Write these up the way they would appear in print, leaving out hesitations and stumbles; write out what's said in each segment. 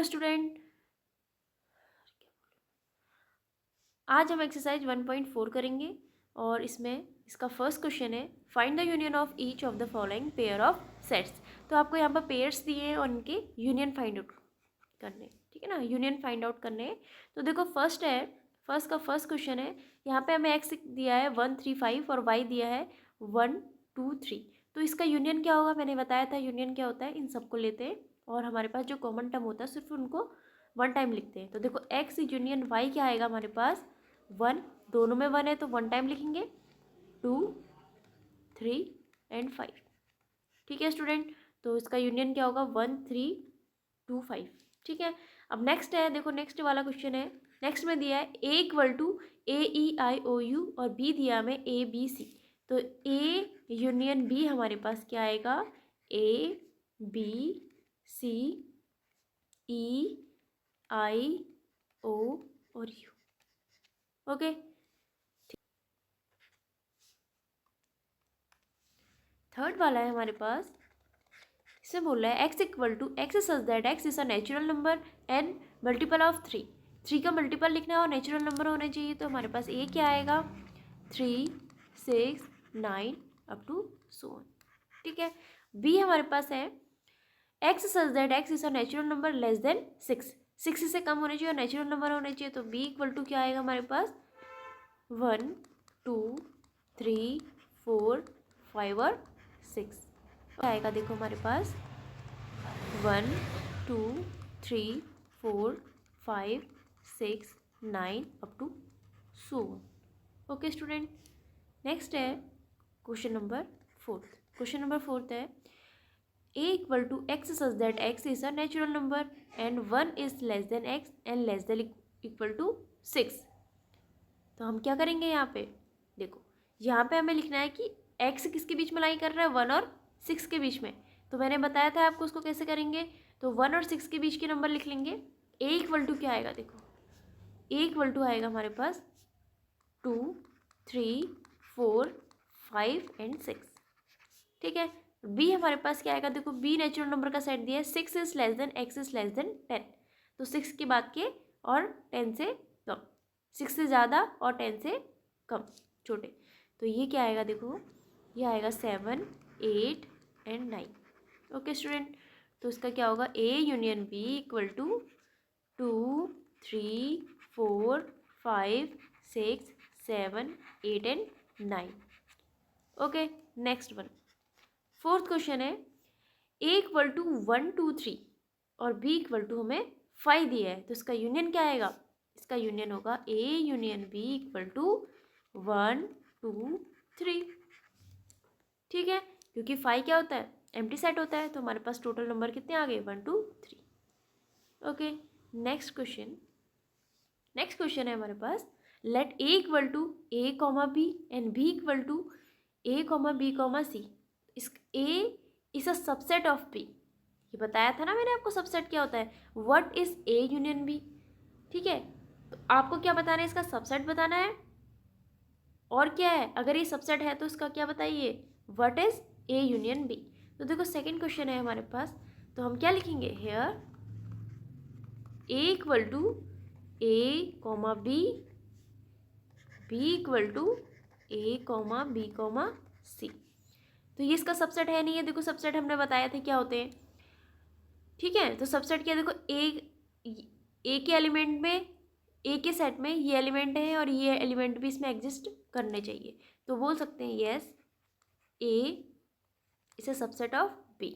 Student, आज हम exercise 1.4 करेंगे और इसमें इसका फर्स्ट क्वेश्चन है find the union of each of the following pair of sets. तो आपको यहाँ पर पेयर्स दिए हैं और इनके यूनियन फाइंड आउट करने, ठीक है ना, यूनियन फाइंड आउट करने। तो देखो फर्स्ट फर्स्ट क्वेश्चन है, यहाँ पे हमें एक्स दिया है 1 3 5 और वाई दिया है 1 2 3। तो इसका यूनियन क्या होगा, मैंने बताया था यूनियन क्या होता है, इन सबको लेते हैं और हमारे पास जो कॉमन टर्म होता है सिर्फ उनको वन टाइम लिखते हैं। तो देखो एक्स यूनियन वाई क्या आएगा हमारे पास 1, दोनों में 1 है तो 1 टाइम लिखेंगे, 2 3 एंड 5। ठीक है स्टूडेंट, तो इसका यूनियन क्या होगा 1 3 2 5। ठीक है, अब नेक्स्ट है, देखो नेक्स्ट वाला क्वेश्चन है, नेक्स्ट में दिया है A equal to A E I O U और बी दिया हमें ए बी सी। तो ए यूनियन बी हमारे पास क्या आएगा, A B C E I ओ और यू। ओके, थर्ड वाला है हमारे पास, इसमें बोल रहा है X equal to X such that x is a natural number and multiple of 3। 3 का मल्टीपल लिखना है और नेचुरल नंबर होने चाहिए। तो हमारे पास ए क्या आएगा 3 6 9 अप टू सो ऑन। ठीक है, बी हमारे पास है X such that x is a natural number less than 6। 6 से कम होने चाहिए और नेचुरल नंबर होने चाहिए। तो बी इक्वल टू क्या आएगा हमारे पास 1 2 3 4 5 और 6 आएगा। देखो हमारे पास 1 2 3 4 5 6 9 up to so. Okay student, next है question number fourth. Question number fourth है A equal to X such that x is a natural number and 1 is less than X and less than equal to 6। तो हम क्या करेंगे यहाँ पे, देखो यहाँ पे हमें लिखना है कि x किसके बीच में लाई कर रहा है 1 और 6 के बीच में। तो मैंने बताया था आपको उसको कैसे करेंगे, तो 1 और 6 के बीच के नंबर लिख लेंगे। a इक्वल टू क्या आएगा, देखो a इक्वल टू आएगा हमारे पास 2 3 4 5 एंड 6। ठीक है, b हमारे पास क्या आएगा, देखो b नेचुरल नंबर का सेट दिया है, 6 is less then x is less than 10। तो 6 के बाद के और 10 से कम, 6 से ज़्यादा और 10 से कम छोटे। तो ये क्या आएगा, देखो ये आएगा 7 8 एंड 9। ओके स्टूडेंट, तो इसका क्या होगा A union B equal to 2 3 4 5 6 7 8 and 9। Okay, next one, fourth question है ए इक्वल टू 1 2 3 और बी इक्वल टू हमें 5 दिया है। तो इसका यूनियन क्या आएगा, इसका यूनियन होगा A union B equal to 1 2 3। ठीक है, क्योंकि 5 क्या होता है एम्प्टी सेट होता है। तो हमारे पास टोटल नंबर कितने आ गए 1 2 3। ओके, नेक्स्ट क्वेश्चन है हमारे पास let A equal to A comma B and B equal to A comma B comma C. Is A is a subset of B, ये बताया था ना मैंने आपको सबसेट क्या होता है, what is A union B. ठीक है, तो आपको क्या बताना है, इसका सबसेट बताना है और क्या है, अगर ये सबसेट है तो इसका क्या बताइए, what is A union B. तो देखो सेकंड क्वेश्चन है हमारे पास, तो हम क्या लिखेंगे here A equal to A comma B equal to A comma B comma C. तो ये इसका सबसेट है नहीं है, देखो सबसेट हमने बताया था क्या होते हैं। ठीक है, तो सबसेट क्या, देखो ए के एलिमेंट में, ए के सेट में ये एलिमेंट है और ये एलिमेंट भी इसमें एग्जिस्ट करने चाहिए। तो बोल सकते हैं yes A is a subset of B.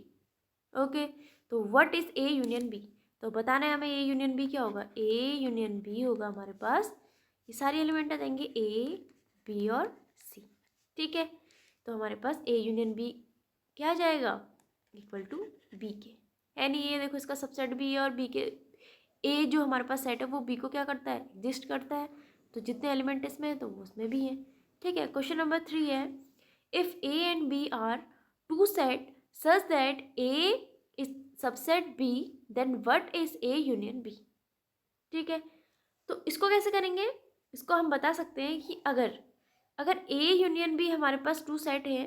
Okay, तो what is A union B, तो बताना है हमें ए यूनियन बी क्या होगा, ए यूनियन बी होगा हमारे पास, ये सारे एलिमेंट आ जाएंगे ए बी और सी। ठीक है, तो हमारे पास ए यूनियन बी क्या आ जाएगा इक्वल टू बी के, यानी ये देखो इसका सबसेट बी है और बी के ए जो हमारे पास सेट है वो बी को क्या करता है एग्जिस्ट करता है। तो जितने एलिमेंट इसमें है तो वो उसमें भी है। ठीक है, क्वेश्चन नंबर 3 है if A and B are two set such that A is subset B then what is A union B. ठीक है, तो इसको कैसे करेंगे, इसको हम बता सकते हैं कि अगर ए यूनियन बी हमारे पास टू सेट है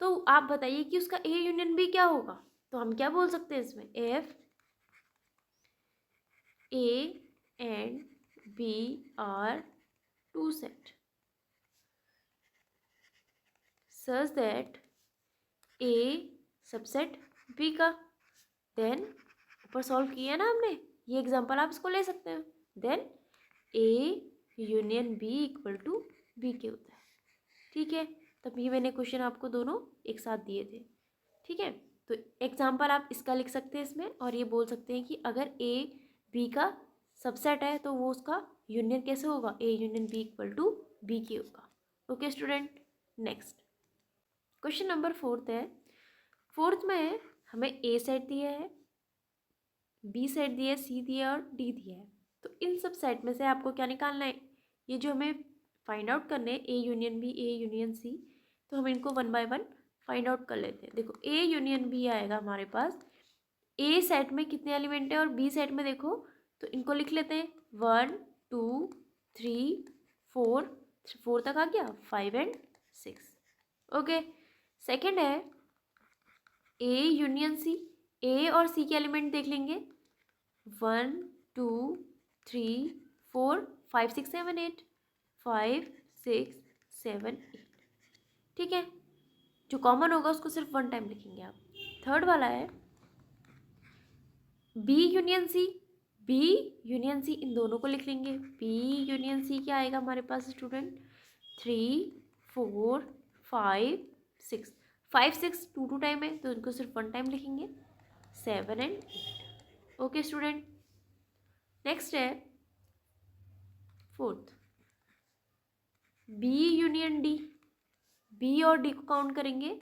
तो आप बताइए कि उसका ए यूनियन बी क्या होगा। तो हम क्या बोल सकते हैं इसमें, F A and B are two set such that A subset B का, देन ऊपर सॉल्व किया ना हमने, ये एग्जांपल आप इसको ले सकते हो, then A union B equal to B के होता है। ठीक है, तब ये मैंने क्वेश्चन आपको दोनों एक साथ दिए थे। ठीक है, तो एग्जांपल आप इसका लिख सकते हैं इसमें, और ये बोल सकते हैं कि अगर A B का सबसेट है तो वो उसका यूनियन कैसे होगा, A union B equal to B के होगा। Okay student, next question number 4 है। 4 में हमें A सेट दिया है, B सेट दिया है, C दिया है और D दिया है। तो इन सब सेट में से आपको क्या निकालना है, ये जो हमें फाइंड आउट करने हैं A union B, A union C, तो हम इनको 1 बाय 1 फाइंड आउट कर लेते हैं। देखो A यूनियन B आएगा हमारे पास, A सेट में कितने एलिमेंट है और B सेट में देखो, तो इनको लिख लेते हैं 1 2 3 4, 4 तक आ गया, 5 एंड 6। ओके, सेकेंड है A यूनियन C, A और C के एलिमेंट देख लेंगे 1 2 3 4 5 6 7 8, 5 6 7 8। ठीक है, जो कॉमन होगा उसको सिर्फ 1 टाइम लिखेंगे आप। थर्ड वाला है B union C, B union C, इन दोनों को लिख लेंगे। B यूनियन C क्या आएगा हमारे पास स्टूडेंट, 3 4 5 6, 5 6 2 टाइम है तो इनको सिर्फ 1 टाइम लिखेंगे, 7 एंड 8। ओके स्टूडेंट, नेक्स्ट है 4th B union D, B और D को काउंट करेंगे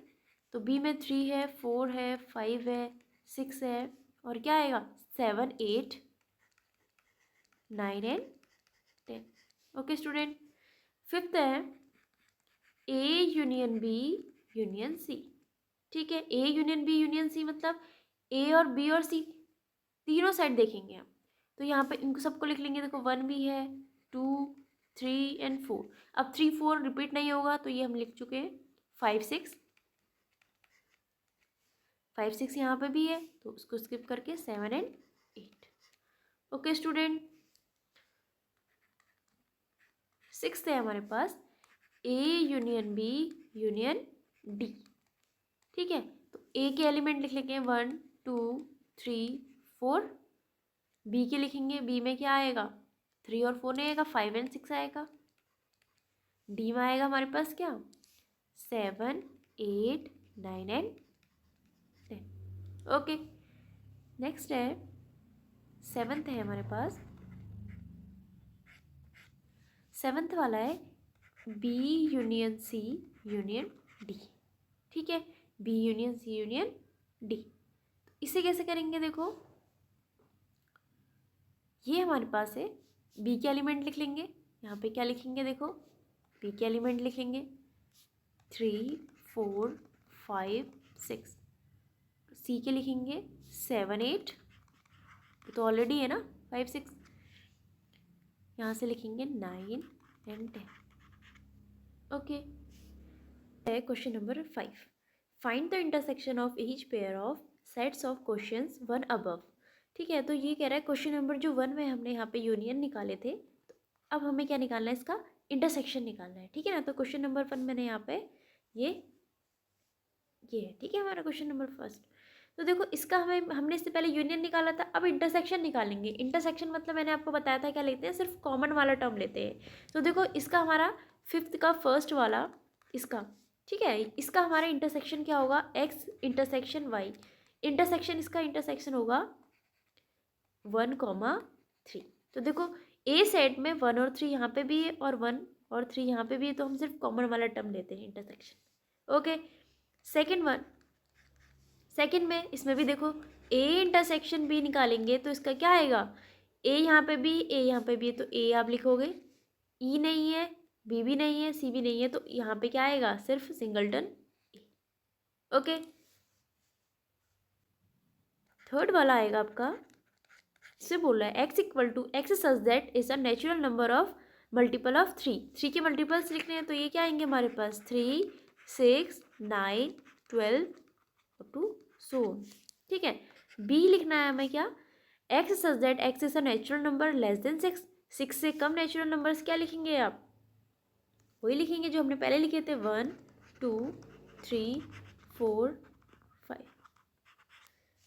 तो B में 3 है, 4 है, 5 है, 6 है और क्या आएगा 7 8 9 एंड 10। ओके स्टूडेंट, 5th है A union B union C। ठीक है, A union B union C मतलब A और B और C तीनों साइड देखेंगे हम, तो यहाँ पे इनको सबको लिख लेंगे। देखो 1 भी है, 2 3 एंड 4। अब 3 4 रिपीट नहीं होगा तो ये हम लिख चुके हैं। 5 6 5 6 यहाँ पे भी है तो उसको स्किप करके 7 एंड 8। ओके स्टूडेंट, 6th है हमारे पास A union B union D। ठीक है, तो A के एलिमेंट लिख लेंगे 1 2 3 4, B के लिखेंगे, B में क्या आएगा 3 और 4 नहीं आएगा, 5 एंड 6 आएगा। D में आएगा हमारे पास क्या 7 8 9 एंड 10। ओके, नेक्स्ट है 7th है हमारे पास, 7th वाला है B union C union D। ठीक है, B union C union D, तो इसे कैसे करेंगे, देखो ये हमारे पास है, B के एलिमेंट लिख लेंगे, यहाँ पे क्या लिखेंगे देखो B के एलिमेंट लिखेंगे 3 4 5 6, C के लिखेंगे 7 8, तो ऑलरेडी है ना 5 6, यहाँ से लिखेंगे 9 and 10। Okay, question number 5, find the intersection of each pair of sets of questions 1 above. ठीक है, तो ये कह रहा है क्वेश्चन नंबर जो 1 में हमने यहाँ पे यूनियन निकाले थे, तो अब हमें क्या निकालना है, इसका इंटरसेक्शन निकालना है। ठीक है ना, तो क्वेश्चन नंबर 1 मैंने यहाँ पे ये है। ठीक है, हमारा क्वेश्चन नंबर 1। तो देखो इसका हमने इससे पहले यूनियन निकाला था, अब इंटरसेक्शन निकालेंगे। इंटरसेक्शन मतलब मैंने आपको बताया था क्या लेते हैं, सिर्फ कॉमन वाला टर्म लेते हैं। तो देखो इसका हमारा 5th का फर्स्ट वाला इसका, ठीक है, इसका हमारा इंटरसेक्शन क्या होगा, x इंटरसेक्शन y। इंटरसेक्शन इसका इंटरसेक्शन होगा 1 3। तो देखो A सेट में 1 और 3 यहाँ पे भी है और 1 और 3 यहाँ पे भी है, तो हम सिर्फ कॉमन वाला टर्म लेते हैं इंटरसेक्शन। ओके, सेकेंड में इसमें भी देखो A इंटरसेक्शन B निकालेंगे तो इसका क्या आएगा, A यहाँ पे भी A यहाँ पे भी है, तो A आप लिखोगे, E नहीं है, B भी नहीं है, C भी नहीं है, तो यहाँ पे क्या आएगा, सिर्फ सिंगलटन A। ओके, थर्ड वाला आएगा आपका, इससे बोल रहा है x equal to X such that is a natural number of multiple of 3 के मल्टीपल्स लिखने हैं, तो ये क्या आएंगे हमारे पास 3 6 9 12 अप टू सो। ठीक है, b लिखना है हमें क्या, x such that x is a natural number less than 6, 6 से कम नेचुरल नंबर्स क्या लिखेंगे आप? वही लिखेंगे जो हमने पहले लिखे थे, 1 2 3 4 5।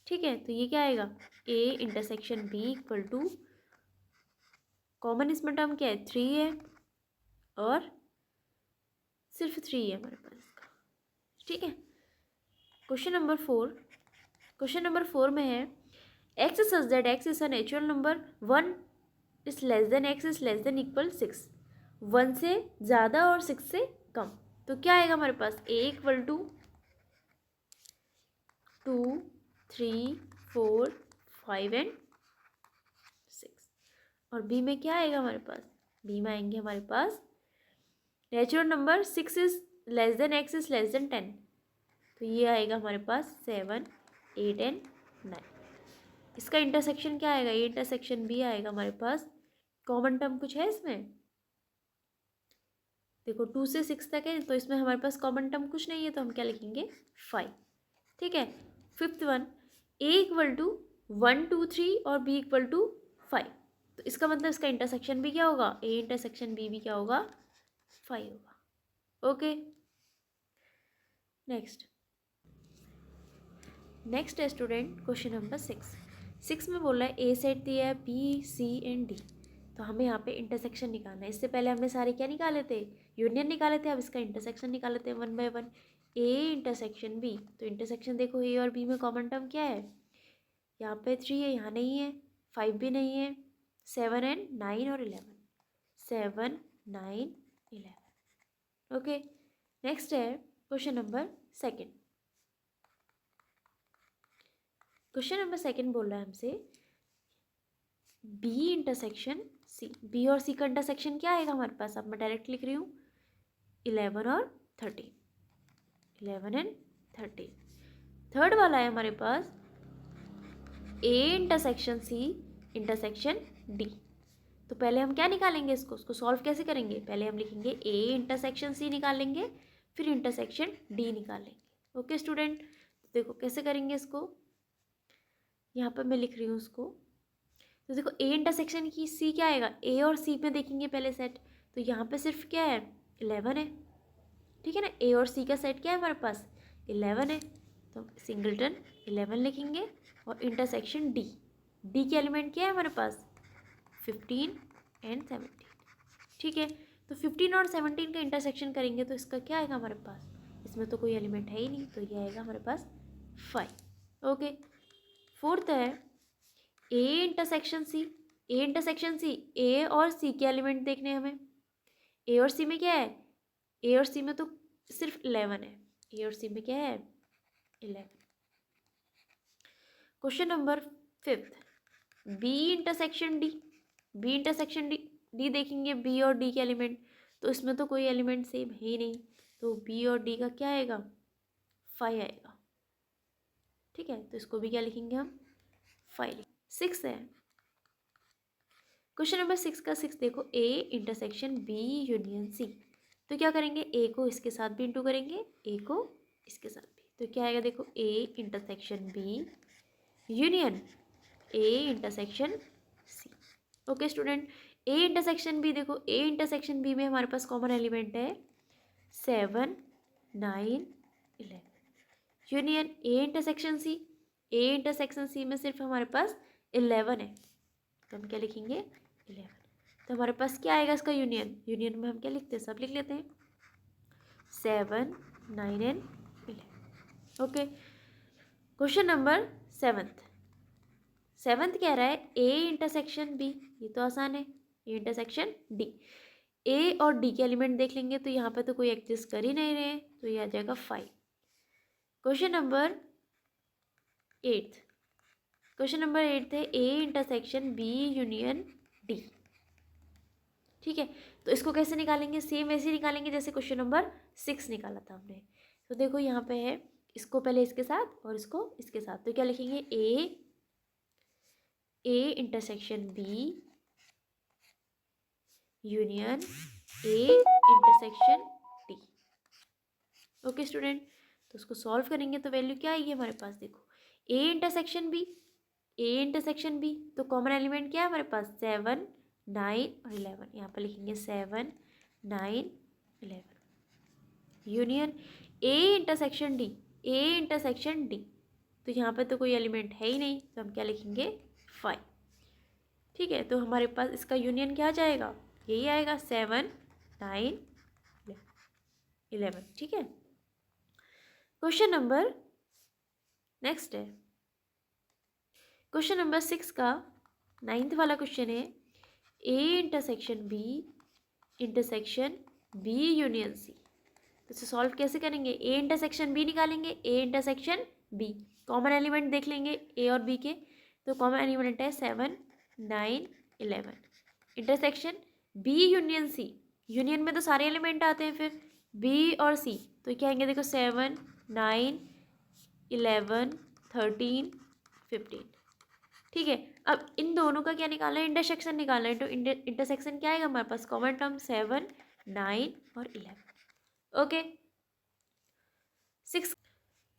ठीक है, तो ये क्या आएगा, A intersection B equal to, common इसमें टर्म क्या है, 3 है और सिर्फ 3 है हमारे पास इसका। ठीक है, क्वेश्चन नंबर 4 में है X such that x is a natural number 1 is less than X is less than equal 6, 1 से ज़्यादा और 6 से कम। तो क्या आएगा हमारे पास, ए इक्वल टू 2 3 4 5 एंड 6। और बी में क्या आएगा हमारे पास, बी में आएंगे हमारे पास natural number 6 is less than X is less than 10। तो ये आएगा हमारे पास 7 8 एंड 9। इसका इंटरसेक्शन क्या आएगा, ये इंटरसेक्शन बी आएगा हमारे पास। कॉमन टर्म कुछ है इसमें, देखो 2 से 6 तक है, तो इसमें हमारे पास कॉमन टर्म कुछ नहीं है, तो हम क्या लिखेंगे 5। ठीक है, fifth one, A equal to 1 2 3 और बी इक्वल टू 5। तो इसका मतलब इसका इंटरसेक्शन भी क्या होगा, ए इंटरसेक्शन बी भी क्या होगा, 5 होगा। ओके, नेक्स्ट है स्टूडेंट क्वेश्चन नंबर 6 में बोला है ए सेट दिया है बी सी एंड डी। तो हमें यहाँ पे इंटरसेक्शन निकालना है। इससे पहले हमने सारे क्या निकाले थे, यूनियन निकाले थे। अब इसका इंटरसेक्शन निकाले थे 1 बाय 1। ए इंटरसेक्शन बी, तो इंटरसेक्शन देखो ए और बी में कॉमन टर्म क्या है, यहाँ पे 3 है, यहाँ नहीं है, 5 भी नहीं है, 7 एंड 9 और 11, 7 9 11। ओके, नेक्स्ट है क्वेश्चन नंबर 2। क्वेश्चन नंबर 2 बोल रहा है हमसे बी इंटरसेक्शन सी। बी और सी का इंटरसेक्शन क्या आएगा हमारे पास, अब मैं डायरेक्ट लिख रही हूँ 11 और 13, 11 एंड 13। थर्ड वाला है हमारे पास A intersection C intersection D. तो पहले हम क्या निकालेंगे, उसको सॉल्व कैसे करेंगे, पहले हम लिखेंगे ए इंटरसेक्शन सी निकालेंगे, फिर इंटरसेक्शन डी निकालेंगे। ओके स्टूडेंट, देखो कैसे करेंगे इसको, यहाँ पर मैं लिख रही हूँ उसको। तो देखो ए इंटरसेक्शन की सी क्या आएगा, ए और सी में देखेंगे पहले सेट, तो यहाँ पे सिर्फ क्या है 11 है। ठीक है ना, ए और सी का सेट क्या है हमारे पास 11 है, तो सिंगलटन 11 लिखेंगे। और इंटरसेक्शन डी, डी के एलिमेंट क्या है हमारे पास 15 एंड 17। ठीक है, तो 15 और 17 का इंटरसेक्शन करेंगे तो इसका क्या आएगा हमारे पास, इसमें तो कोई एलिमेंट है ही नहीं, तो ये आएगा हमारे पास 5। ओके, फोर्थ है A intersection C. A intersection C, ए और सी के एलिमेंट देखने हैं हमें। ए और सी में क्या है, ए और सी में तो सिर्फ 11 है, ए और सी में क्या है 11। Question number 5, B intersection D. B intersection D देखेंगे, बी और डी के एलिमेंट, तो इसमें तो कोई एलिमेंट सेम है ही नहीं, तो बी और डी का क्या आएगा 5 आएगा। ठीक है, तो इसको भी क्या लिखेंगे हम 5। 6 है क्वेश्चन नंबर 6 का 6 देखो, A intersection B union C. तो क्या करेंगे, ए को इसके साथ भी इंटू करेंगे, ए को इसके साथ भी, तो क्या आएगा देखो A intersection B union A intersection C. Okay student, A intersection B देखो, ए इंटरसेक्शन बी में हमारे पास कॉमन एलिमेंट है 7 9 11। Union A intersection C, A intersection C में सिर्फ हमारे पास 11 है, तो हम क्या लिखेंगे 11। तो हमारे पास क्या आएगा इसका यूनियन, यूनियन में हम क्या लिखते हैं, सब लिख लेते हैं 7 9 एंड 11। ओके, क्वेश्चन नंबर 7 कह रहा है ए इंटरसेक्शन बी। ये तो आसान है, ए इंटरसेक्शन डी। ए और डी के एलिमेंट देख लेंगे, तो यहाँ पे तो कोई एग्जिस्ट कर ही नहीं रहे, तो ये आ जाएगा 5। क्वेश्चन नंबर 8, क्वेश्चन नंबर 8 है A intersection B union D. ठीक है, तो इसको कैसे निकालेंगे, सेम वैसे निकालेंगे जैसे क्वेश्चन नंबर 6 निकाला था हमने। तो देखो यहाँ पे है, इसको पहले इसके साथ और इसको इसके साथ, तो क्या लिखेंगे A intersection B union A intersection D. Okay student, तो उसको सॉल्व करेंगे तो वैल्यू क्या आएगी हमारे पास, देखो A intersection B, A intersection B, तो कॉमन एलिमेंट क्या है हमारे पास 7, 9 और 11। यहाँ पर लिखेंगे 7, 9, 11 union A intersection D, A intersection D, तो यहाँ पर तो कोई एलिमेंट है ही नहीं, तो हम क्या लिखेंगे 5। ठीक है, तो हमारे पास इसका यूनियन क्या आ जाएगा, यही आएगा 7, 9, 11। ठीक है, क्वेश्चन नंबर नेक्स्ट है क्वेश्चन नंबर 6 का 9th वाला क्वेश्चन है A intersection B union C. तो इसे सॉल्व कैसे करेंगे, ए इंटरसेक्शन बी निकालेंगे, A intersection B, common element देख लेंगे ए और बी के, तो कॉमन एलिमेंट है 7, 9, 11। Intersection B union C, union में तो सारे एलिमेंट आते हैं फिर बी और सी, तो क्या आएंगे देखो 7, 9, 11, 13, 15। ठीक है, अब इन दोनों का क्या निकालना है, इंटरसेक्शन निकालना है, तो इंटरसेक्शन क्या आएगा हमारे पास, कॉमन टर्म 7, 9 और 11। ओके,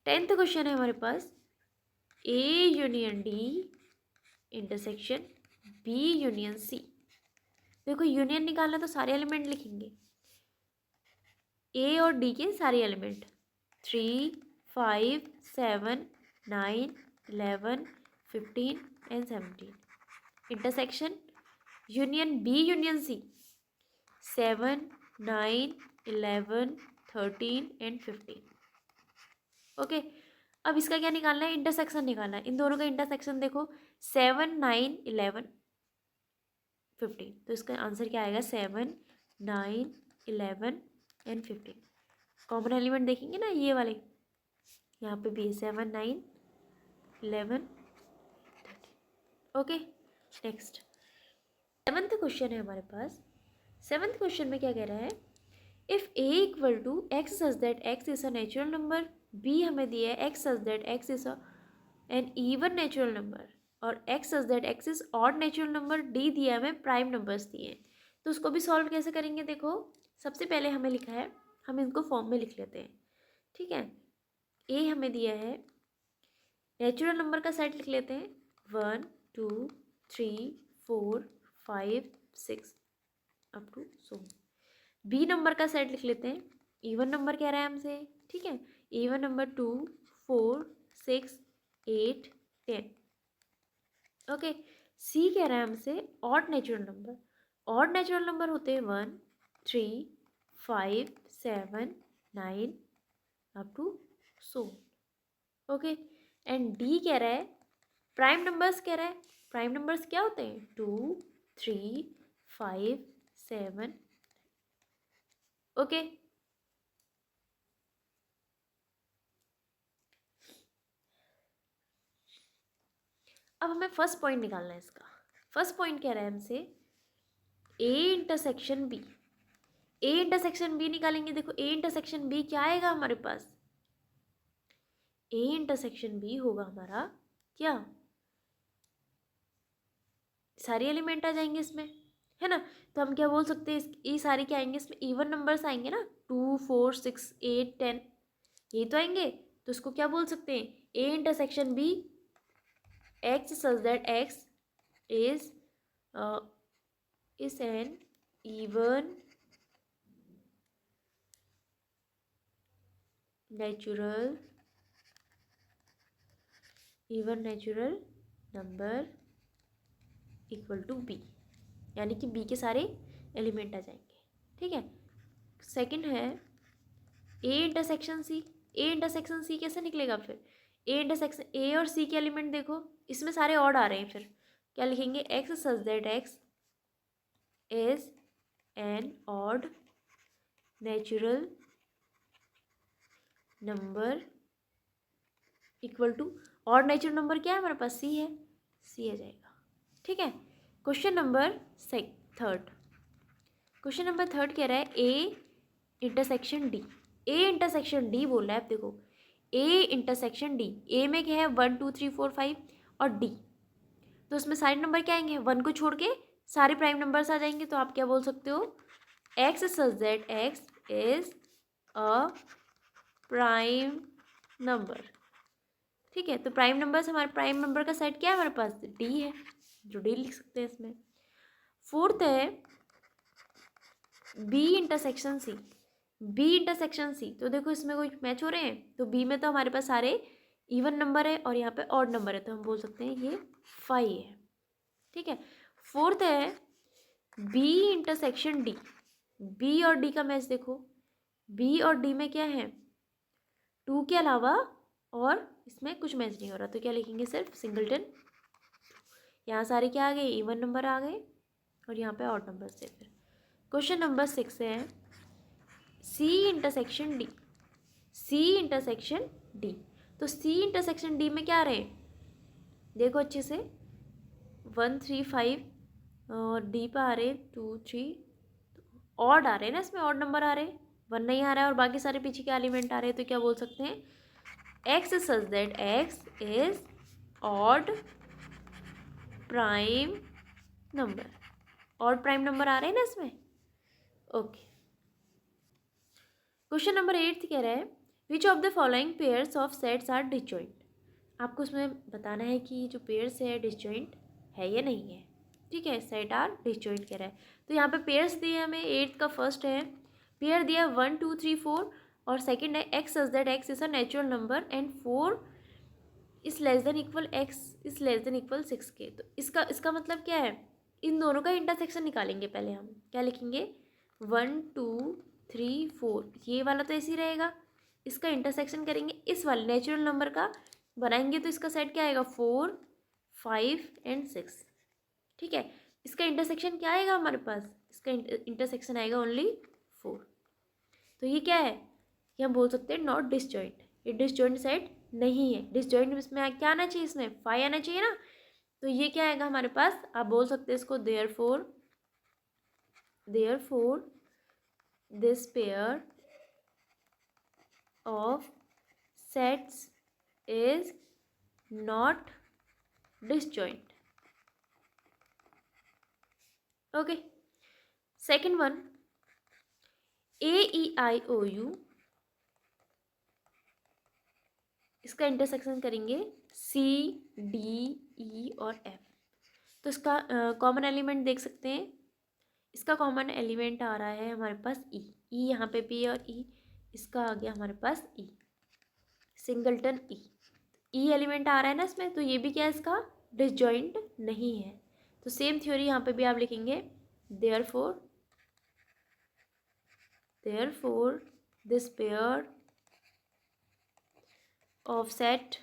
10th क्वेश्चन है हमारे पास A union D intersection B union C. देखो यूनियन निकालना तो सारे एलिमेंट लिखेंगे, ए और डी के सारे element 3, 5, 7, 9, 11, 15 and 17। Intersection union B union C 7, 9, 11, 13 and 15। Okay, अब इसका क्या निकालना है, इंटरसेक्शन निकालना है। इन दोनों का इंटरसेक्शन देखो 7, 9, 11, 15, तो इसका आंसर क्या आएगा 7, 9, 11 एंड 15। कॉमन एलिमेंट देखेंगे ना ये वाले, यहाँ पे भी है 7, 9, 11, 13। ओके, नेक्स्ट 7th क्वेश्चन है हमारे पास। 7th क्वेश्चन में क्या कह रहा है, if A equal to X such that x is a natural number, B हमें दिया है X such that x is an even natural number, और X such that x is odd natural number, D दिया हमें prime numbers दिए हैं। तो उसको भी सॉल्व कैसे करेंगे, देखो सबसे पहले हमें लिखा है, हम इनको फॉर्म में लिख लेते हैं। ठीक है, ए हमें दिया है, नेचुरल नंबर का सेट लिख लेते हैं 1, 2, 3, 4, 5, 6 up to so. B number का सेट लिख लेते हैं, इवन नंबर कह रहा है हमसे। ठीक है, इवन नंबर 2, 4, 6, 8, 10। ओके, सी कह रहा है हमसे odd natural number. Odd natural number होते हैं 1, 3, 5, 7, 9 up to so. Okay, and D कह रहा है प्राइम नंबर्स, कह रहा है प्राइम नंबर्स क्या होते हैं 2, 3, 5, 7। ओके, अब हमें फर्स्ट पॉइंट निकालना है इसका। फर्स्ट पॉइंट कह रहा है हमसे A intersection B, A intersection B निकालेंगे। देखो ए इंटरसेक्शन बी क्या आएगा हमारे पास, ए इंटरसेक्शन बी होगा हमारा क्या, सारे एलिमेंट आ जाएंगे इसमें, है ना। तो हम क्या बोल सकते हैं, ये सारे क्या आएंगे इसमें, इवन नंबर्स आएंगे ना, 2, 4, 6, 8, 10, ये तो आएंगे। तो इसको क्या बोल सकते हैं, A intersection B x such that x is an even natural number equal to B, यानी कि बी के सारे एलिमेंट आ जाएंगे। ठीक है, सेकंड है A intersection C. A intersection सी कैसे निकलेगा फिर, ए इंटरसेक्शन ए और सी के एलिमेंट देखो इसमें सारे ऑड आ रहे हैं, फिर क्या लिखेंगे, x such that x is an odd natural number equal to, odd natural number क्या है हमारे पास, सी है, सी आ जाएगा। ठीक है, question number third. Question number third कह रहा है A intersection D, A intersection D बोल रहा है। अब देखो ए इंटरसेक्शन डी, ए में क्या है 1, 2, 3, 4, 5 और डी, तो उसमें सारे नंबर क्या आएंगे, 1 को छोड़ के सारे प्राइम नंबर्स आ जाएंगे। तो आप क्या बोल सकते हो, x such that x is a prime number. ठीक है, तो प्राइम नंबर से हमारे प्राइम नंबर का सेट क्या है हमारे पास, डी है, जो डी लिख सकते हैं इसमें। फोर्थ है B intersection C. B intersection C, तो देखो इसमें कोई मैच हो रहे हैं, तो बी में तो हमारे पास सारे इवन नंबर है और यहाँ पे ऑड नंबर है, तो हम बोल सकते हैं ये 5 है। ठीक है, फोर्थ है बी इंटरसेक्शन डी। बी और डी का मैच देखो, बी और डी में क्या है, 2 के अलावा और इसमें कुछ मैच नहीं हो रहा, तो क्या लिखेंगे, सिर्फ सिंगलटन। यहाँ सारे क्या आ गए, इवन नंबर आ गए और यहाँ पे ऑड नंबर से। फिर क्वेश्चन नंबर 6 है C intersection D. C intersection D, तो सी इंटरसेक्शन डी में क्या रहे, देखो अच्छे से 1 3 5 और डी पे आ रहे 2 3, ऑड आ रहे हैं ना, इसमें ऑड नंबर आ रहे, 1 नहीं आ रहा है और बाकी सारे पीछे के एलिमेंट आ रहे हैं, तो क्या बोल सकते हैं, X such that x is odd prime number. Odd prime number आ रहे हैं ना इसमें। ओके, क्वेश्चन नंबर 8 कह रहा है which of the following pairs of sets are disjoint. आपको उसमें बताना है कि जो पेयर्स है डिसजॉइंट है या नहीं है। ठीक है, सेट आर डिसजॉइंट कह रहा है, तो यहाँ पे पेयर्स दिए हमें, 8 का फर्स्ट है पेयर दिया 1 2 3 4 और सेकंड है X such that x is a natural number and 4 is less than equal x is less than equal 6 के। तो इसका मतलब क्या है, इन दोनों का इंटरसेक्शन निकालेंगे पहले हम, क्या लिखेंगे 1 2 3 4, ये वाला तो ऐसे ही रहेगा, इसका इंटरसेक्शन करेंगे इस वाले नेचुरल नंबर का बनाएंगे, तो इसका सेट क्या आएगा 4 5 एंड 6। ठीक है, इसका इंटरसेक्शन क्या आएगा हमारे पास, इसका इंटरसेक्शन आएगा ओनली 4। तो ये क्या है, ये हम बोल सकते हैं नॉट डिसजॉइंट, ये डिसजॉइंट सेट नहीं है। डिसजॉइंट इसमें क्या आना चाहिए, इसमें 5 आना चाहिए ना, तो ये क्या आएगा हमारे पास, आप बोल सकते हैं इसको therefore this pair of sets is not disjoint. Okay, second one AEIOU, इसका इंटरसेक्शन करेंगे CDE और F। तो इसका कॉमन एलिमेंट देख सकते हैं, इसका कॉमन एलिमेंट आ रहा है हमारे पास E यहाँ पे P और E, इसका आ गया हमारे पास E सिंगलटन E एलिमेंट आ रहा है ना इसमें, तो ये भी क्या है, इसका डिसजॉइंट नहीं है। तो सेम थ्योरी यहाँ पे भी आप लिखेंगे therefore this pair of set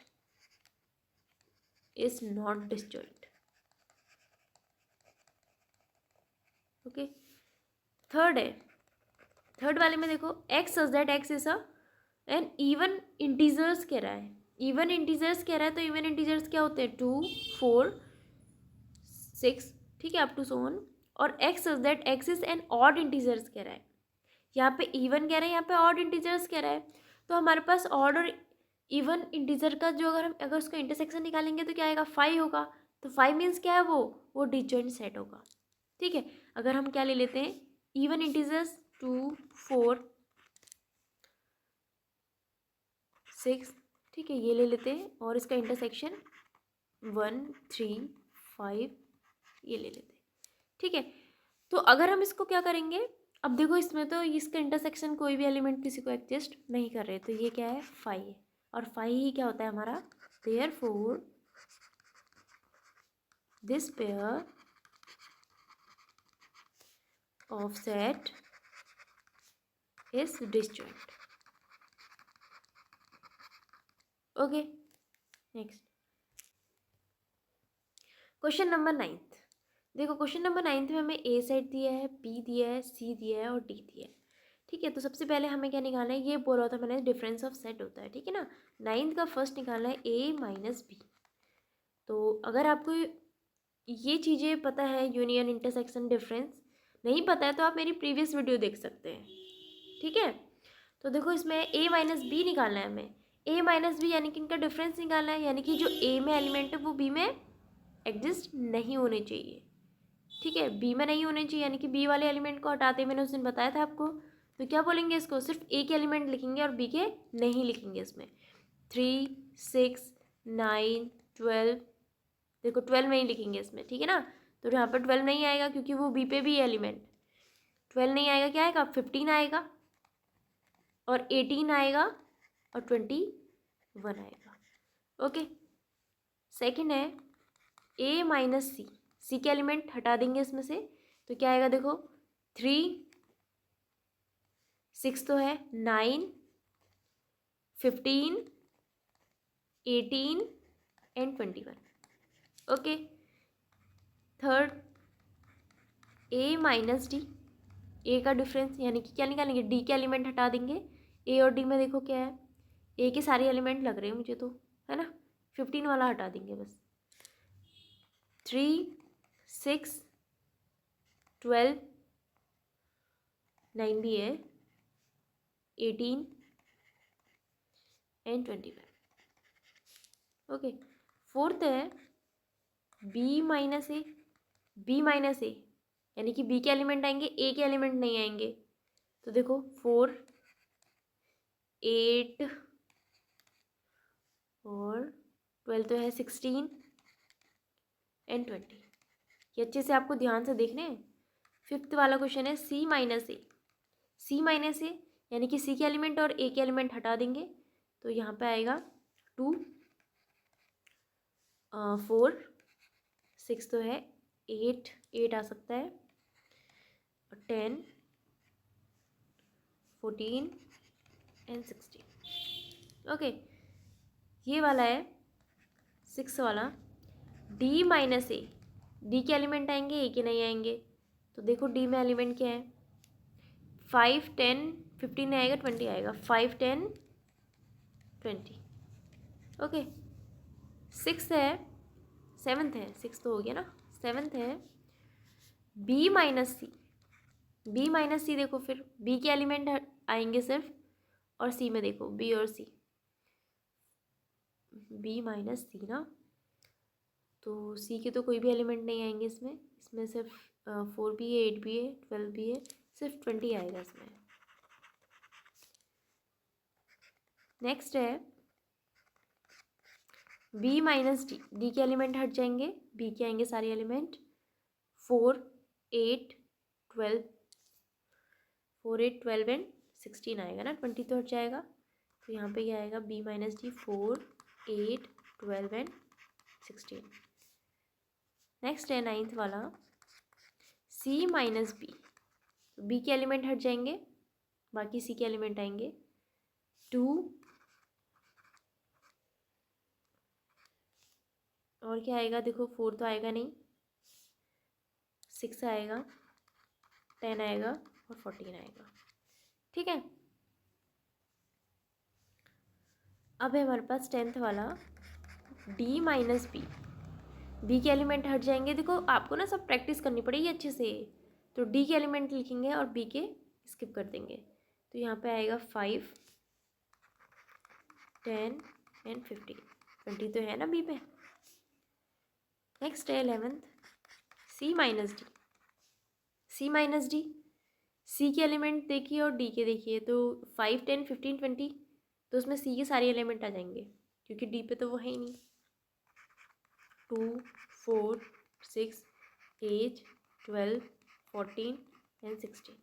is not disjoint. Okay, third है, थर्ड वाले में देखो x such that x is an even integers कह रहा है, इवन इंटीजर्स कह रहा है, तो इवन इंटीजर्स क्या होते हैं 2 4 6, ठीक है, अप टू सो ऑन। और X such that x is an odd integers कह रहा है, यहाँ पे इवन कह रहा है, यहाँ पे ऑड इंटीजर्स कह रहा है, तो हमारे पास ऑड और इवन इंटीजर का जो अगर उसका इंटरसेक्शन निकालेंगे तो क्या आएगा 5 होगा, तो 5 मीन्स क्या है, वो डिसजॉइंट सेट होगा। ठीक है, अगर हम क्या ले लेते हैं इवन इंटीजर्स 2 4 6, ठीक है, ये ले लेते हैं और इसका इंटरसेक्शन 1 3 5 ये ले लेते हैं। ठीक है, तो अगर हम इसको क्या करेंगे, अब देखो इसमें तो इसका इंटरसेक्शन कोई भी एलिमेंट किसी को एग्जिस्ट नहीं कर रहे, तो ये क्या है 5 है, और 5 ही क्या होता है हमारा, therefore this pair of set is disjoint. Okay, next question number 9। देखो क्वेश्चन नंबर 9 में हमें ए सेट दिया है, बी दिया है, सी दिया है और डी दिया है। ठीक है, तो सबसे पहले हमें क्या निकालना है, ये बोला था मैंने डिफरेंस ऑफ सेट होता है, ठीक है ना। 9 का फर्स्ट निकालना है ए माइनस बी। तो अगर आपको ये चीज़ें पता है, यूनियन इंटरसेक्शन डिफरेंस नहीं पता है, तो आप मेरी प्रीवियस वीडियो देख सकते हैं। ठीक है, तो देखो इसमें ए माइनस बी निकालना है हमें, ए माइनस बी यानी कि इनका डिफरेंस निकालना है, यानी कि जो ए में एलिमेंट है वो बी में एग्जिस्ट नहीं होने चाहिए। ठीक है, बी में नहीं होने चाहिए, यानी कि बी वाले एलिमेंट को हटाते, मैंने उस दिन बताया था आपको, तो क्या बोलेंगे इसको, सिर्फ ए के एलिमेंट लिखेंगे और बी के नहीं लिखेंगे। इसमें 3 6 9, 12, देखो 12 नहीं लिखेंगे इसमें, ठीक है ना। तो यहाँ पर 12 नहीं आएगा क्योंकि वो बी पे भी है एलिमेंट। 12 नहीं आएगा, क्या आएगा? 15 आएगा और 18 आएगा और 21 आएगा। ओके, सेकंड है ए माइनस सी। सी के एलिमेंट हटा देंगे इसमें से, तो क्या आएगा? देखो 3, 6 तो है, 9, 15, 18 and 21। Okay, third A minus D. A का डिफरेंस यानी कि क्या निकालेंगे? डी के एलिमेंट हटा देंगे। ए और डी में देखो क्या है, ए के सारे एलिमेंट लग रहे हैं मुझे तो, है ना। 15 वाला हटा देंगे बस। 3, 6, 12, 9 भी है, 18 एंड 21। ओके, फोर्थ है बी माइनस ए। बी माइनस ए यानी कि बी के एलिमेंट आएंगे, ए के एलिमेंट नहीं आएंगे। तो देखो 4, 8 और 12 तो है, 16 एंड 20। ये अच्छे से आपको ध्यान से देखने हैं। फिफ्थ वाला क्वेश्चन है सी माइनस ए। सी माइनस ए यानी कि सी के एलिमेंट और ए के एलिमेंट हटा देंगे, तो यहाँ पे आएगा 2, 4, 6 तो है, 8 आ सकता है, 10, 14 एंड 16। ओके, ये वाला है 6 वाला डी माइनस ए। डी के एलिमेंट आएंगे, ए के नहीं आएंगे। तो देखो डी में एलिमेंट क्या है? 5, 10, 15 आएगा, 20 आएगा। 5, 10, 20। ओके, 6 है, 7th है, 6 तो हो गया ना। 7th है बी माइनस सी। बी माइनस सी देखो, फिर बी के एलिमेंट आएंगे सिर्फ, और सी में देखो बी और सी। बी माइनस सी ना, तो सी के तो कोई भी एलिमेंट नहीं आएंगे इसमें। इसमें सिर्फ 4 भी है, 8 भी है, 12 भी है, सिर्फ 20 आएगा इसमें। नेक्स्ट है बी माइनस डी। डी के एलिमेंट हट जाएंगे, बी के आएंगे सारे एलिमेंट। 4, 8, 12, 4, 8, 12 एंड 16 आएगा ना। 20 तो हट जाएगा, तो यहाँ पे क्या आएगा? B minus D, 4, 8, 12 and 16। Next है 9th वाला सी माइनस बी। तो बी के एलिमेंट हट जाएंगे, बाकी सी के एलिमेंट आएंगे। 2 और क्या आएगा? देखो 4 तो आएगा नहीं, 6 आएगा, 10 आएगा और 14 आएगा। ठीक है, अब है हमारे पास 10th वाला डी माइनस बी। बी के एलिमेंट हट जाएंगे। देखो आपको ना सब प्रैक्टिस करनी पड़ेगी अच्छे से। तो डी के एलिमेंट लिखेंगे और बी के स्किप कर देंगे। तो यहाँ पे आएगा 5, 10 एंड 15। 20 तो है ना बी पे। नेक्स्ट है 11th सी माइनस डी। सी माइनस डी, सी के एलिमेंट देखिए और डी के देखिए। तो 5, 10, 15, 20, तो उसमें सी के सारे एलिमेंट आ जाएंगे क्योंकि डी पे तो वो है ही नहीं। 2, 4, 6, 8, 12, 14 एंड 16।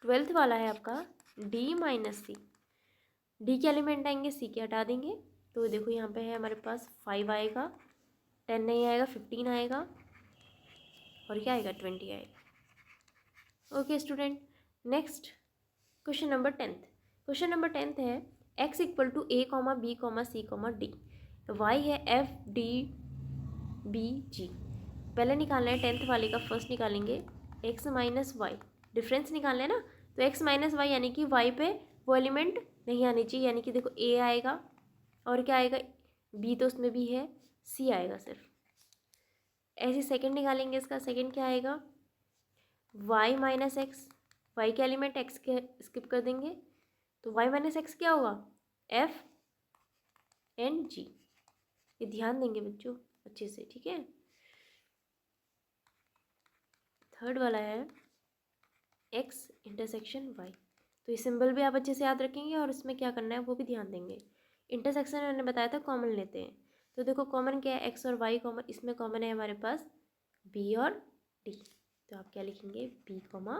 12th वाला है आपका डी माइनस सी। डी के एलिमेंट आएंगे, सी के हटा देंगे। तो देखो यहाँ पे है हमारे पास 5 आएगा, 10 नहीं आएगा, 15 आएगा और क्या आएगा? 20 आएगा। Okay student, next question number 10th। Question number 10th है x equal to a, b, c, d। y है f, d, b, g। पहले निकालना है 10th वाले का, फर्स्ट निकालेंगे x माइनस वाई। डिफरेंस निकालना है ना, तो x माइनस वाई यानी कि y पे वो एलिमेंट नहीं आनी चाहिए, यानी कि देखो a आएगा और क्या आएगा? b तो उसमें भी है, c आएगा सिर्फ। ऐसे सेकंड निकालेंगे इसका, सेकंड क्या आएगा? y minus x. वाई के एलिमेंट x के स्किप कर देंगे, तो y माइनस एक्स क्या होगा? f and g। ये ध्यान देंगे बच्चों अच्छे से, ठीक है। थर्ड वाला है x इंटरसेक्शन y। तो ये सिंबल भी आप अच्छे से याद रखेंगे और इसमें क्या करना है वो भी ध्यान देंगे। इंटरसेक्शन मैंने बताया था कॉमन लेते हैं, तो देखो कॉमन क्या है, एक्स और वाई कॉमन, इसमें कॉमन है हमारे पास बी और डी, तो आप क्या लिखेंगे B comma.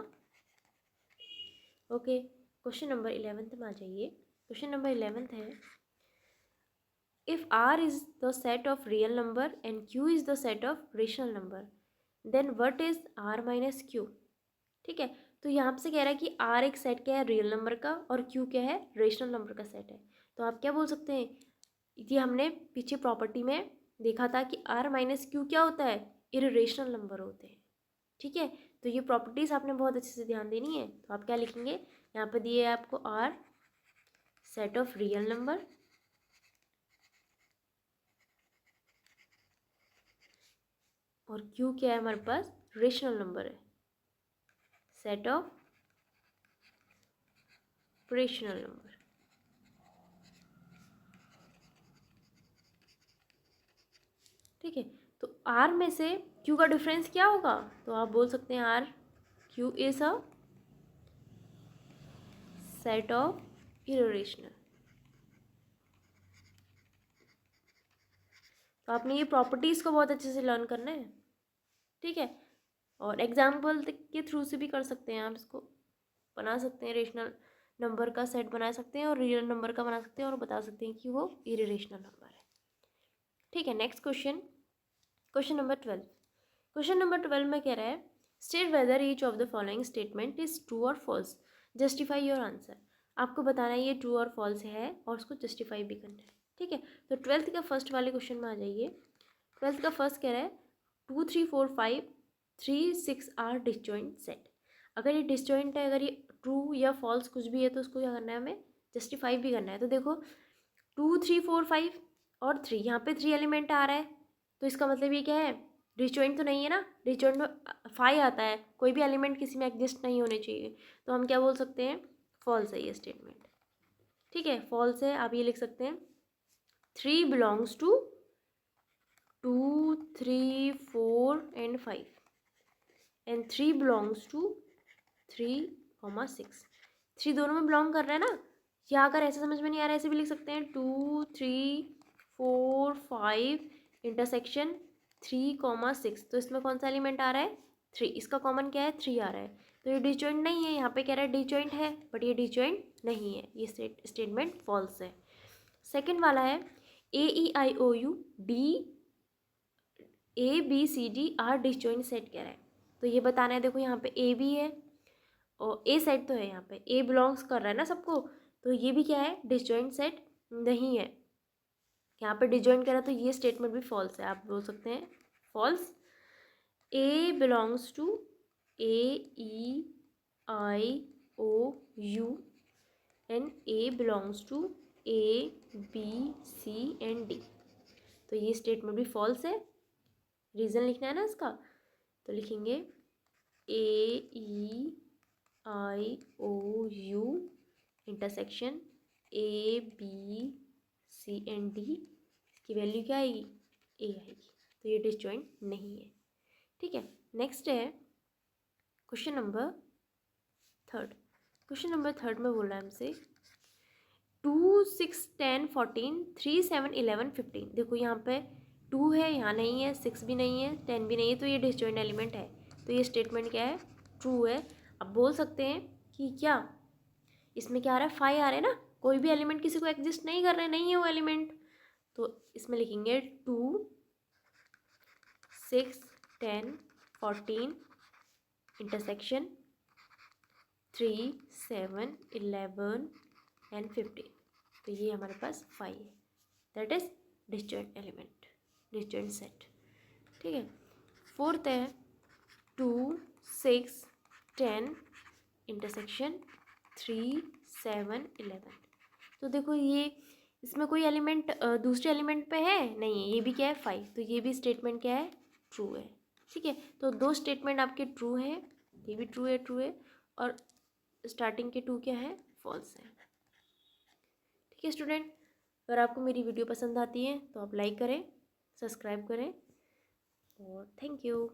Okay, question number 11 में आ जाइए। क्वेश्चन नंबर 11 है, if R is the set of real number and Q is the set of rational number, then what is R minus Q. ठीक है, तो यहाँ से कह रहा है कि आर एक सेट क्या है रियल नंबर का और क्यू क्या है रेशनल नंबर का सेट है। तो आप क्या बोल सकते हैं, ये हमने पीछे प्रॉपर्टी में देखा था कि आर माइनस क्यू क्या होता है, इरेशनल नंबर होते हैं। ठीक है, तो ये प्रॉपर्टीज आपने बहुत अच्छे से ध्यान देनी है। तो आप क्या लिखेंगे, यहाँ पे दिए है आपको R set of real number और क्यू क्या है हमारे पास रेशनल नंबर है, सेट ऑफ रेशनल नंबर। ठीक है, तो आर में से क्यू का डिफरेंस क्या होगा, तो आप बोल सकते हैं R Q is a set of irrational. तो आपने ये प्रॉपर्टीज़ को बहुत अच्छे से लर्न करना है। ठीक है, और एग्जाम्पल के थ्रू से भी कर सकते हैं, आप इसको बना सकते हैं, रेशनल नंबर का सेट बना सकते हैं और रियल नंबर का बना सकते हैं और बता सकते हैं कि वो इरेशनल नंबर है। ठीक है, next question, question number 12। Question number 12 में कह रहा है, state whether each of the following statement is true और फॉल्स, जस्टिफाई योर आंसर। आपको बताना है ये ट्रू और फॉल्स है और उसको जस्टिफाई भी करना है। ठीक है, तो 12th का फर्स्ट वाले क्वेश्चन में आ जाइए। 12th का फर्स्ट कह रहा है 2 3 4 5 3 6 आर डिसजॉइंट सेट। अगर ये डिसजॉइंट है, अगर ये ट्रू या फॉल्स कुछ भी है, तो उसको क्या करना है, हमें जस्टिफाई भी करना है। तो देखो 2 3 4 5 और 3, यहाँ पे 3 एलिमेंट आ रहा है, तो इसका मतलब ये क्या है, डिसजॉइंट तो नहीं है ना, डिसजॉइंट में 5 आता है, कोई भी एलिमेंट किसी में एग्जिस्ट नहीं होने चाहिए। तो हम क्या बोल सकते हैं, फॉल्स है ये स्टेटमेंट। ठीक है, फॉल्स है, आप ये लिख सकते हैं 3 belongs to 2 3 4 and 5 and 3 belongs to 3 6। 3 दोनों में बिलोंग कर रहा है ना, या अगर ऐसे समझ में नहीं आ रहा है ऐसे भी लिख सकते हैं 2 3 4 5 इंटरसेक्शन 3 6। तो इसमें कौन सा एलिमेंट आ रहा है 3, इसका कॉमन क्या है 3 आ रहा है, तो ये डिसजॉइंट नहीं है। यहाँ पे कह रहा है डिसजॉइंट है, बट ये डिसजॉइंट नहीं है, ये स्टेटमेंट फॉल्स है। सेकंड वाला है AEIOU D ABCD are disjoint set कह रहा है, तो ये बताना है। देखो यहाँ पे A भी है और A सेट तो है, यहाँ पे A बिलोंग्स कर रहा है ना सबको, तो ये भी क्या है डिसजॉइंट सेट नहीं है। यहाँ पे डिसजॉइंट कर रहा है, तो ये स्टेटमेंट भी फॉल्स है, आप बोल सकते हैं false. A belongs to AEIOU and A belongs to ABC and D, तो ये स्टेटमेंट भी फॉल्स है। रीज़न लिखना है ना इसका, तो लिखेंगे AEIOU intersection ABC and D, इसकी वैल्यू क्या आएगी A आएगी, तो ये डिसजॉइंट नहीं है। ठीक है, नेक्स्ट है क्वेश्चन नंबर 3। क्वेश्चन नंबर 3 में बोल रहा है हमसे 2 6 10 14 3 7 11 15। देखो यहाँ पे 2 है, यहाँ नहीं है, 6 भी नहीं है, 10 भी नहीं है, तो ये डिसजॉइंट एलिमेंट है, तो ये स्टेटमेंट क्या है ट्रू है। अब बोल सकते हैं कि क्या इसमें क्या आ रहा है 5 आ रहा है ना, कोई भी एलिमेंट किसी को एग्जिस्ट नहीं कर रहे, नहीं है वो एलिमेंट, तो इसमें लिखेंगे 2 6 10 14 इंटरसेक्शन 3 7 11 एंड 15, तो ये हमारे पास 5 है, that is disjoint element, disjoint set. ठीक है, फोर्थ है 2 6 10 इंटरसेक्शन 3 7 11। तो देखो ये इसमें कोई एलिमेंट दूसरे एलिमेंट पे है नहीं है, ये भी क्या है 5, तो ये भी स्टेटमेंट क्या है ट्रू है। ठीक है, तो 2 स्टेटमेंट आपके ट्रू हैं, ये भी ट्रू है और स्टार्टिंग के 2 क्या है फॉल्स है। ठीक है स्टूडेंट, अगर आपको मेरी वीडियो पसंद आती है तो आप लाइक करें, सब्सक्राइब करें और थैंक यू।